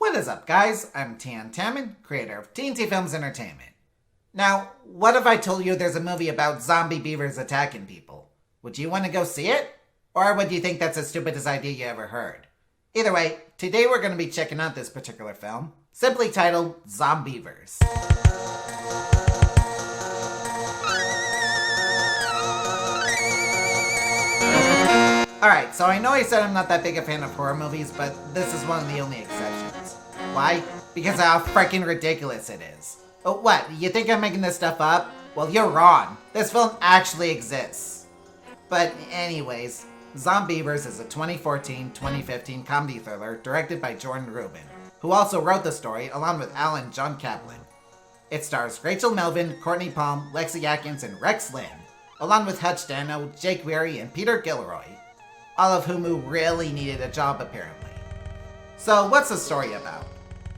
What is up, guys? I'm TNTReviews, creator of TNT Films Entertainment. Now, what if I told you there's a movie about zombie beavers attacking people? Would you want to go see it? Or would you think that's the stupidest idea you ever heard? Either way, today we're going to be checking out this particular film, simply titled Zombeavers. Alright, so I know I said I'm not that big a fan of horror movies, but this is one of the only exceptions. Why? Because of how freaking ridiculous it is. Oh, what? You think I'm making this stuff up? Well, you're wrong. This film actually exists. But anyways, Zombeavers is a 2014-2015 comedy thriller directed by Jordan Rubin, who also wrote the story along with Alan John Kaplan. It stars Rachel Melvin, Courtney Palm, Lexi Atkins, and Rex Lynn, along with Hutch Dano, Jake Weary, and Peter Gilroy, all of whom really needed a job apparently. So what's the story about?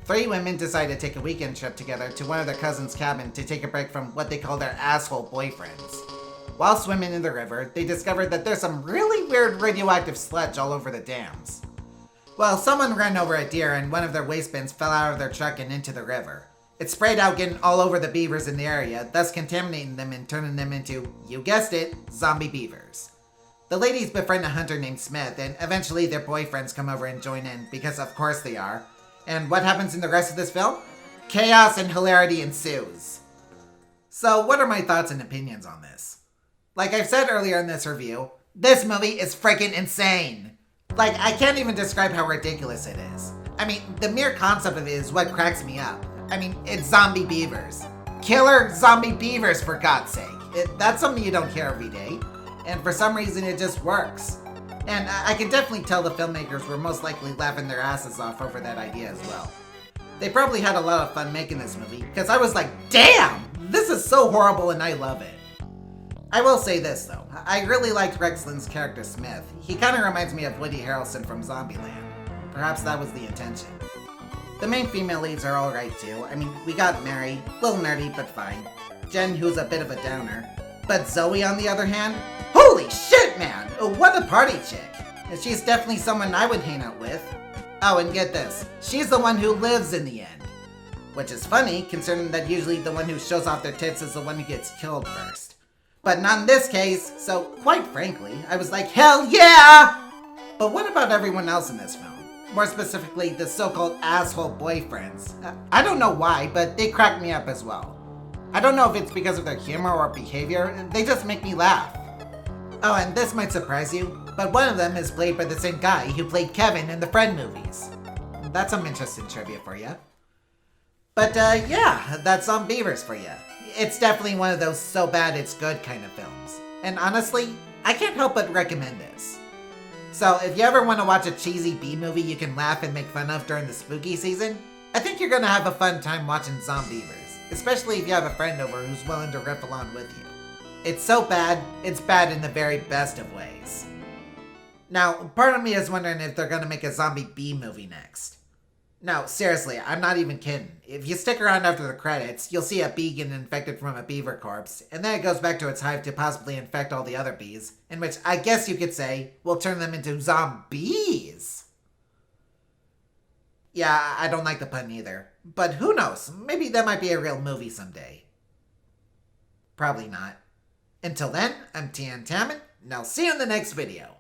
3 women decide to take a weekend trip together to one of their cousins' cabin to take a break from what they call their asshole boyfriends. While swimming in the river, they discovered that there's some really weird radioactive sludge all over the dams. Well, someone ran over a deer and one of their waste bins fell out of their truck and into the river. It sprayed out, getting all over the beavers in the area, thus contaminating them and turning them into, you guessed it, zombie beavers. The ladies befriend a hunter named Smith, and eventually their boyfriends come over and join in, because of course they are. And what happens in the rest of this film? Chaos and hilarity ensues. So what are my thoughts and opinions on this? Like I've said earlier in this review, this movie is freaking insane. Like, I can't even describe how ridiculous it is. I mean, the mere concept of it is what cracks me up. I mean, it's zombie beavers. Killer zombie beavers, for God's sake. That's something you don't hear every day. And for some reason, it just works. And I can definitely tell the filmmakers were most likely laughing their asses off over that idea as well. They probably had a lot of fun making this movie, because I was like, damn! This is so horrible and I love it. I will say this though, I really liked Rex Lynn's character Smith. He kind of reminds me of Woody Harrelson from Zombieland. Perhaps that was the intention. The main female leads are alright too. I mean, we got Mary, little nerdy but fine. Jen, who's a bit of a downer. But Zoe, on the other hand, holy shit, man! What a party chick! She's definitely someone I would hang out with. Oh, and get this, she's the one who lives in the end. Which is funny, considering that usually the one who shows off their tits is the one who gets killed first. But not in this case, so quite frankly, I was like, hell yeah! But what about everyone else in this film? More specifically, the so-called asshole boyfriends. I don't know why, but they crack me up as well. I don't know if it's because of their humor or behavior, they just make me laugh. Oh, and this might surprise you, but one of them is played by the same guy who played Kevin in the Friend movies. That's some interesting trivia for you. But yeah, that's Zombeavers for you. It's definitely one of those so bad it's good kind of films. And honestly, I can't help but recommend this. So if you ever want to watch a cheesy B-movie you can laugh and make fun of during the spooky season, I think you're gonna have a fun time watching Zombeavers. Especially if you have a friend over who's willing to riff along with you. It's so bad, it's bad in the very best of ways. Now, part of me is wondering if they're gonna make a zombie B movie next. No, seriously, I'm not even kidding. If you stick around after the credits, you'll see a bee getting infected from a beaver corpse, and then it goes back to its hive to possibly infect all the other bees, in which I guess you could say will turn them into zombies. Yeah, I don't like the pun either. But who knows? Maybe that might be a real movie someday. Probably not. Until then, I'm TNTReviews, and I'll see you in the next video.